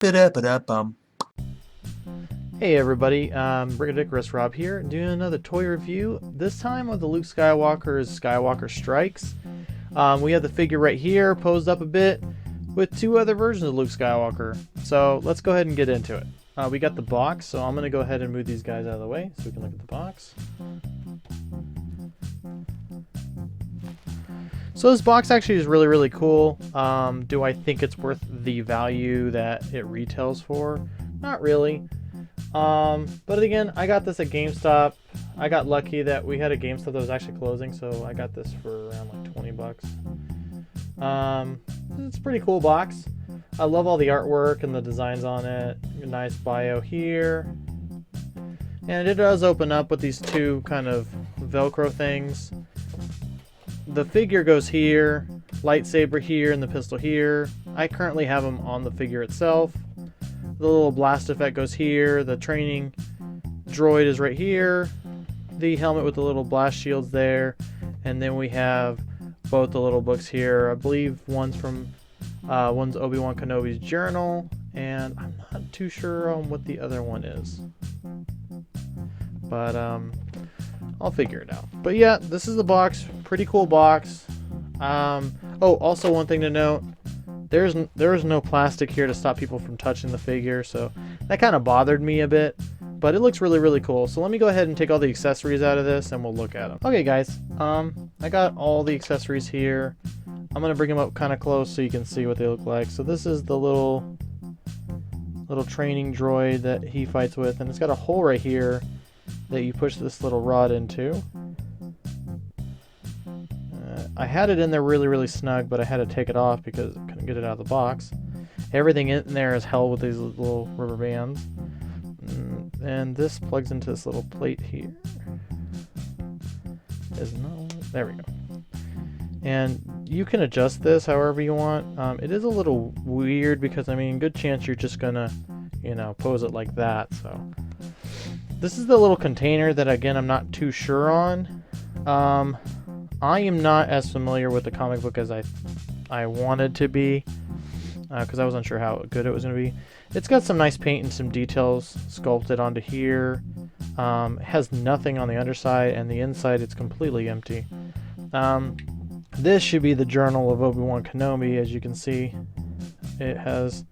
Ba-da-ba-da-bum. Hey everybody, Ridicurous Rob here, doing another toy review, this time of the Luke Skywalker's Skywalker Strikes. We have the figure right here, posed up a bit, with two other versions of Luke Skywalker. So let's go ahead and get into it. We got the box, so I'm going to go ahead and move these guys out of the way so we can look at the box. So this box actually is really cool. Do I think it's worth the value that it retails for? Not really. But again, I got this at GameStop. I got lucky that we had a GameStop that was actually closing, so I got this for around like 20 bucks. It's a pretty cool box. I love all the artwork and the designs on it. A nice bio here. And it does open up with these two kind of Velcro things. The figure goes here, lightsaber here, and the pistol here. I currently have them on the figure itself. The little blast effect goes here. The training droid is right here. The helmet with the little blast shields there. And then we have both the little books here. I believe one's Obi-Wan Kenobi's journal, and I'm not too sure on what the other one is. But I'll figure it out. But yeah, this is the box. Pretty cool box. Oh, also one thing to note. There is no plastic here to stop people from touching the figure, so that kind of bothered me a bit, but it looks really cool. So let me go ahead and take all the accessories out of this and we'll look at them. Okay guys, I got all the accessories here. I'm gonna bring them up kind of close so you can see what they look like. So this is the little training droid that he fights with, and it's got a hole right here that you push this little rod into. I had it in there really snug, but I had to take it off because I couldn't get it out of the box. Everything in there is held with these little rubber bands. And this plugs into this little plate here. There we go. And you can adjust this however you want. It is a little weird because, I mean, good chance you're just gonna, pose it like that. So this is the little container that, again, I'm not too sure on. I am not as familiar with the comic book as I wanted to be, because I wasn't sure how good it was going to be. It's got some nice paint and some details sculpted onto here. It has nothing on the underside, and the inside it's completely empty. This should be the journal of Obi-Wan Kenobi. As you can see, it has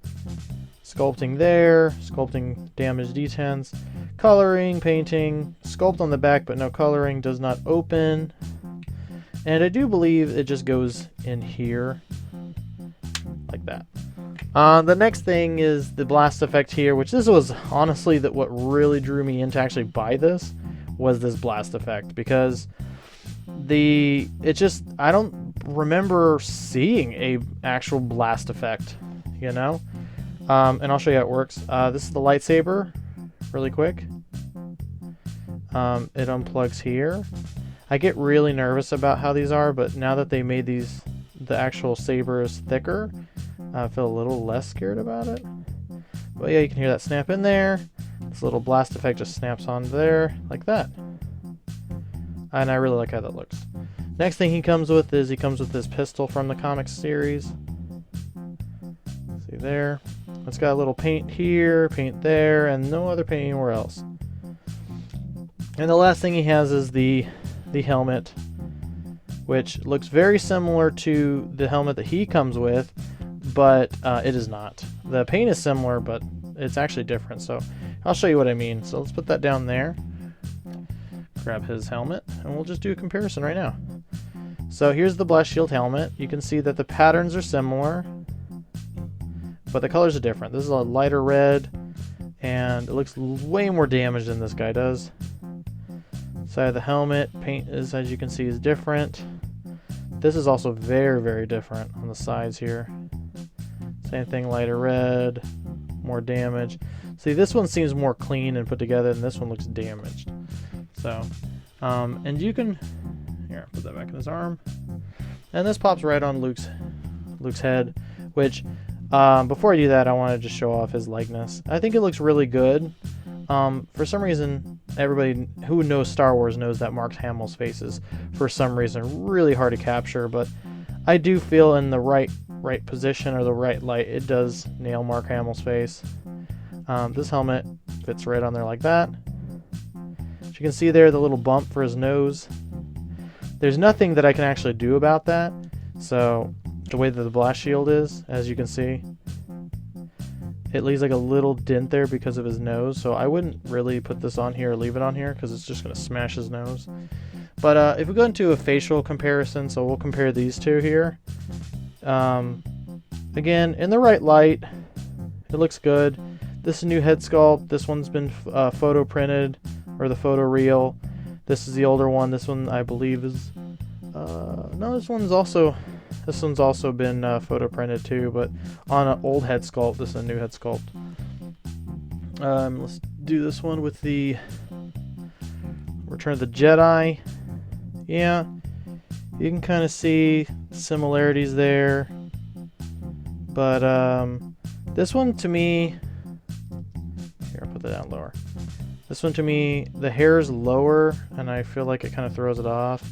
sculpting there, sculpting damaged D10s, coloring, painting, sculpt on the back but no coloring, does not open. And I do believe it just goes in here, like that. The next thing is the blast effect here, which this was honestly what really drew me in to actually buy this, was this blast effect. Because I don't remember seeing a actual blast effect, And I'll show you how it works. This is the lightsaber, really quick. It unplugs here. I get really nervous about how these are, but now that they made the actual saber is thicker, I feel a little less scared about it. But yeah, you can hear that snap in there. This little blast effect just snaps on there, like that. And I really like how that looks. Next thing he comes with is this pistol from the comics series. See there? It's got a little paint here, paint there, and no other paint anywhere else. And the last thing he has is the helmet, which looks very similar to the helmet that he comes with, but it is not. The paint is similar, but it's actually different, so I'll show you what I mean. So let's put that down there, grab his helmet, and we'll just do a comparison right now. So here's the blast shield helmet. You can see that the patterns are similar, but the colors are different. This is a lighter red, and it looks way more damaged than this guy does. Side of the helmet, paint is, as you can see, is different. This is also very different on the sides here. Same thing, lighter red, more damage. See, this one seems more clean and put together, and this one looks damaged. So, and you can, here, put that back in his arm. And this pops right on Luke's head, which, before I do that, I want to just show off his likeness. I think it looks really good. For some reason, everybody who knows Star Wars knows that Mark Hamill's face is, for some reason, really hard to capture, but I do feel in the right right position or the right light, it does nail Mark Hamill's face. This helmet fits right on there like that. As you can see there, the little bump for his nose. There's nothing that I can actually do about that. So the way that the blast shield is, as you can see, it leaves like a little dent there because of his nose. So I wouldn't really put this on here or leave it on here because it's just going to smash his nose. But if we go into a facial comparison, so we'll compare these two here. Again, in the right light, it looks good. This is a new head sculpt. This one's been photo printed, or the photo reel. This is the older one. This one I believe is no, this one's also been photo printed too, but on an old head sculpt. This is a new head sculpt. Let's do this one with the Return of the Jedi. Yeah, you can kind of see similarities there, but this one to me, here, I'll put that down lower. This one to me, the hair is lower, and I feel like it kind of throws it off.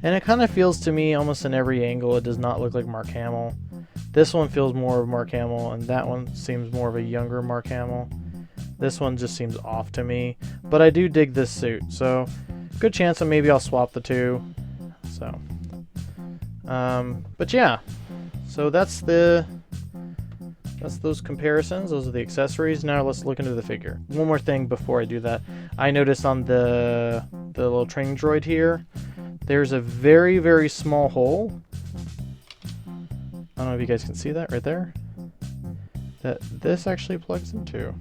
And it kind of feels to me, almost in every angle, it does not look like Mark Hamill. This one feels more of Mark Hamill, and that one seems more of a younger Mark Hamill. This one just seems off to me, but I do dig this suit, so good chance that maybe I'll swap the two. So, but yeah, so that's those comparisons. Those are the accessories. Now let's look into the figure. One more thing before I do that. I noticed on the little training droid here, there's a very, very small hole. I don't know if you guys can see that right there. That this actually plugs into.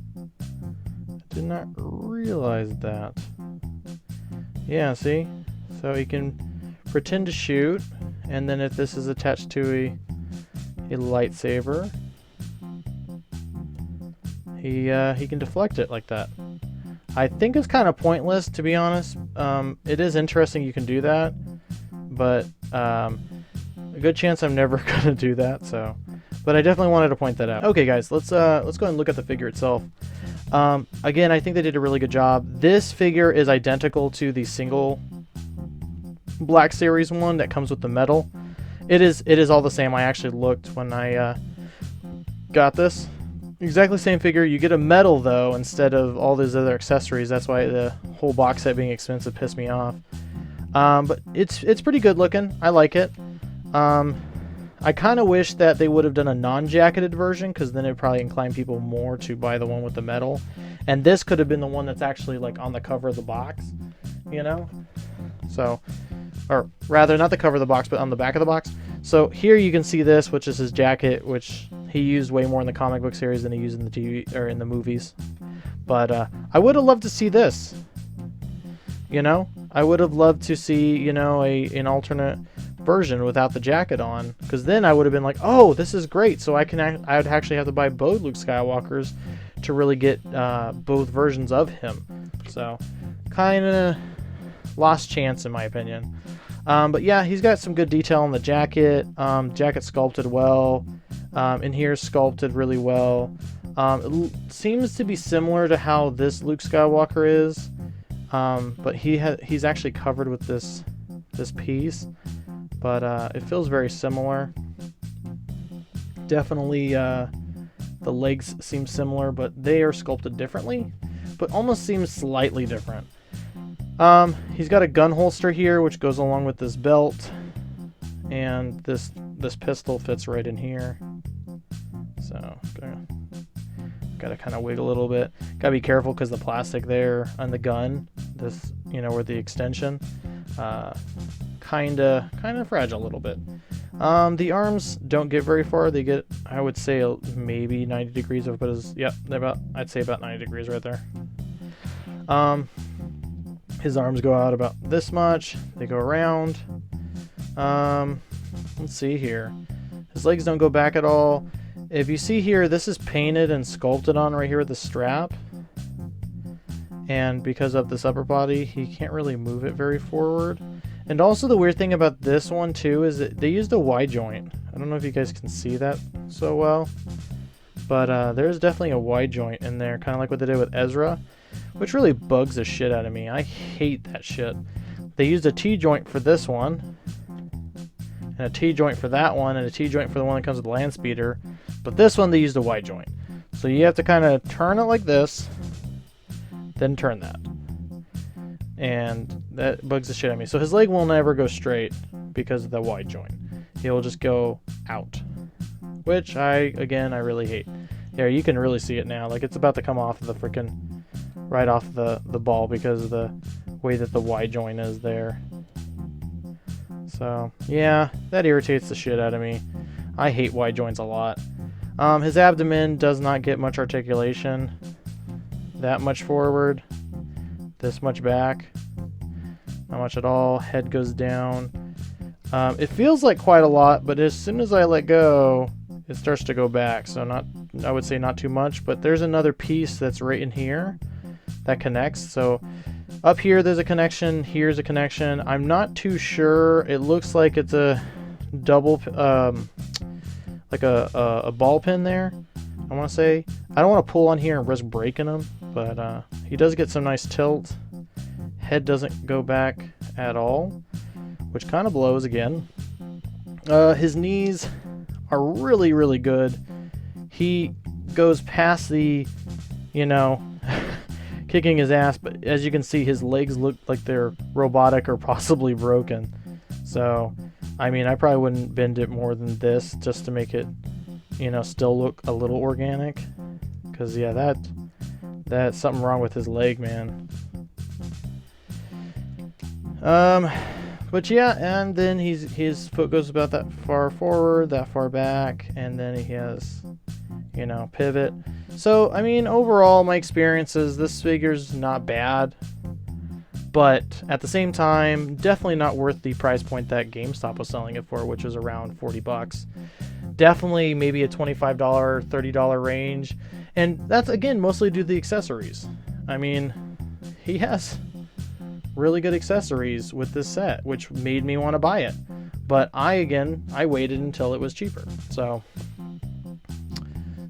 I did not realize that. Yeah, see? So he can pretend to shoot, and then if this is attached to a lightsaber, he can deflect it like that. I think it's kind of pointless, to be honest. It is interesting you can do that, but a good chance I'm never gonna do that. So, but I definitely wanted to point that out. Okay, guys, let's go ahead and look at the figure itself. Again, I think they did a really good job. This figure is identical to the single Black Series one that comes with the medal. It is all the same. I actually looked when I got this. Exactly same figure. You get a medal though instead of all these other accessories. That's why the whole box set being expensive pissed me off. But it's pretty good looking. I like it. I kind of wish that they would have done a non-jacketed version, because then it'd probably incline people more to buy the one with the medal. And this could have been the one that's actually like on the cover of the box, you know? So, or rather not the cover of the box, but on the back of the box. So here you can see this, which is his jacket, which he used way more in the comic book series than he used in the TV or in the movies. But I would have loved to see this. You know, I would have loved to see, you know, an alternate version without the jacket on, because then I would have been like, oh, this is great. So I would actually have to buy both Luke Skywalkers to really get both versions of him. So kind of lost chance in my opinion. But yeah, he's got some good detail on the jacket. Jacket sculpted well. In here sculpted really well. It seems to be similar to how this Luke Skywalker is, but he's actually covered with this piece. But it feels very similar. Definitely the legs seem similar, but they are sculpted differently, but almost seems slightly different. He's got a gun holster here, which goes along with this belt, and this pistol fits right in here. So gotta kind of wiggle a little bit. Gotta be careful because the plastic there on the gun, this, you know, with the extension, kind of fragile a little bit. The arms don't get very far. They get, I would say, maybe 90 degrees. Of, but yep, they're I'd say about 90 degrees right there. His arms go out about this much. They go around. Let's see here. His legs don't go back at all. If you see here, this is painted and sculpted on right here with the strap. And because of this upper body, he can't really move it very forward. And also the weird thing about this one too is that they used a Y joint. I don't know if you guys can see that so well, but there's definitely a Y joint in there, kind of like what they did with Ezra, which really bugs the shit out of me. I hate that shit. They used a T joint for this one, and and a T-joint for that one, and a T-joint for the one that comes with the land speeder. But this one, they used a Y-joint. So you have to kind of turn it like this, then turn that. And that bugs the shit out of me. So his leg will never go straight because of the Y-joint. He'll just go out, which I really hate. Here, you can really see it now. Like, it's about to come off of the freaking, right off the ball because of the way that the Y-joint is there. So, yeah, that irritates the shit out of me. I hate Y-joints a lot. His abdomen does not get much articulation. That much forward. This much back. Not much at all. Head goes down. It feels like quite a lot, but as soon as I let go, it starts to go back. So I would say not too much, but there's another piece that's right in here that connects. So up here there's a connection, here's a connection. I'm not too sure. It looks like it's a double, like a ball pin there, I want to say. I don't want to pull on here and risk breaking him, but he does get some nice tilt. Head doesn't go back at all, which kind of blows again. His knees are really, really good. He goes past the, kicking his ass, but as you can see, his legs look like they're robotic or possibly broken. So, I mean, I probably wouldn't bend it more than this just to make it, still look a little organic. Because, yeah, that's something wrong with his leg, man. But yeah, and then his foot goes about that far forward, that far back, and then he has, pivot. So, I mean, overall, my experience is this figure's not bad, but at the same time, definitely not worth the price point that GameStop was selling it for, which was around $40. Definitely maybe a $25, $30 range, and that's, again, mostly due to the accessories. I mean, he has really good accessories with this set, which made me want to buy it. But I waited until it was cheaper. So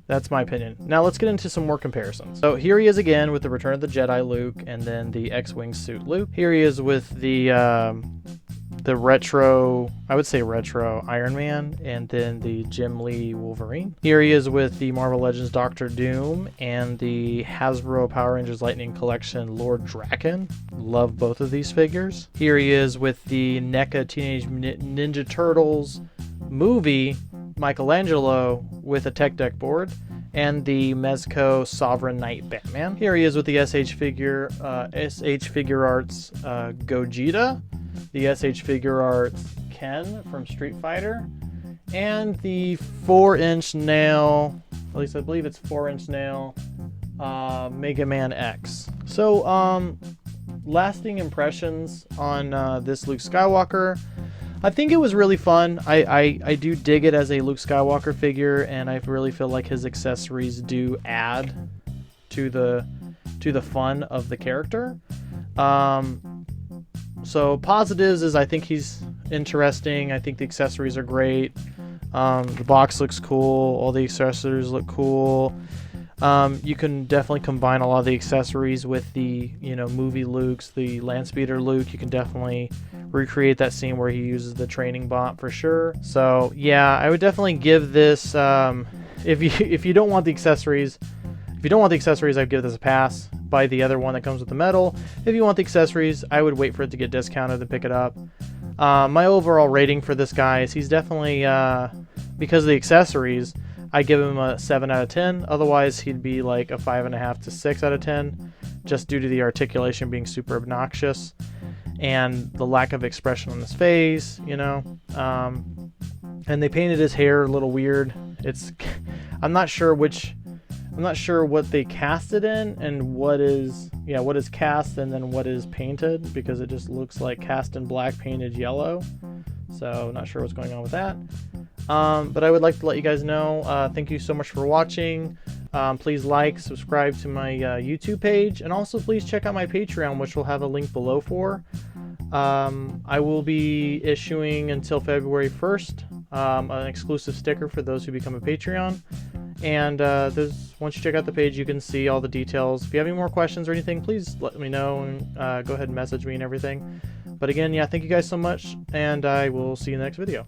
that's my opinion. Now let's get into some more comparisons. So here he is again with the Return of the Jedi Luke and then the X-Wing suit Luke. Here he is with the retro, I would say retro Iron Man, and then the Jim Lee Wolverine. Here he is with the Marvel Legends Doctor Doom and the Hasbro Power Rangers Lightning Collection Lord Draken. Love both of these figures. Here he is with the NECA Teenage Ninja Turtles movie Michelangelo with a tech deck board, and the Mezco Sovereign Knight Batman. Here he is with the SH Figure Arts Gogeta, the SH Figure Arts Ken from Street Fighter, and the 4-inch nail, at least I believe it's 4-inch nail, Mega Man X. So, lasting impressions on this Luke Skywalker. I think it was really fun. I do dig it as a Luke Skywalker figure, and I really feel like his accessories do add to the fun of the character. So positives is I think he's interesting. I think the accessories are great. The box looks cool. All the accessories look cool. You can definitely combine a lot of the accessories with the movie Luke's, the Landspeeder Luke. You can definitely recreate that scene where he uses the training bot for sure. So yeah, I would definitely give this if you don't want the accessories, I'd give this a pass. Buy the other one that comes with the metal. If you want the accessories, I would wait for it to get discounted and pick it up. My overall rating for this guy is he's definitely because of the accessories, I give him a 7 out of 10. Otherwise, he'd be like a 5.5 to 6 out of 10, just due to the articulation being super obnoxious and the lack of expression on his face, And they painted his hair a little weird. I'm not sure what they cast it in and what is cast and then what is painted, because it just looks like cast in black painted yellow. So not sure what's going on with that. But I would like to let you guys know, thank you so much for watching. Please like, subscribe to my YouTube page, and also please check out my Patreon, which will have a link below for. I will be issuing until February 1st an exclusive sticker for those who become a Patreon. And once you check out the page, you can see all the details. If you have any more questions or anything, please let me know, and go ahead and message me and everything. But again, yeah, thank you guys so much, and I will see you in the next video.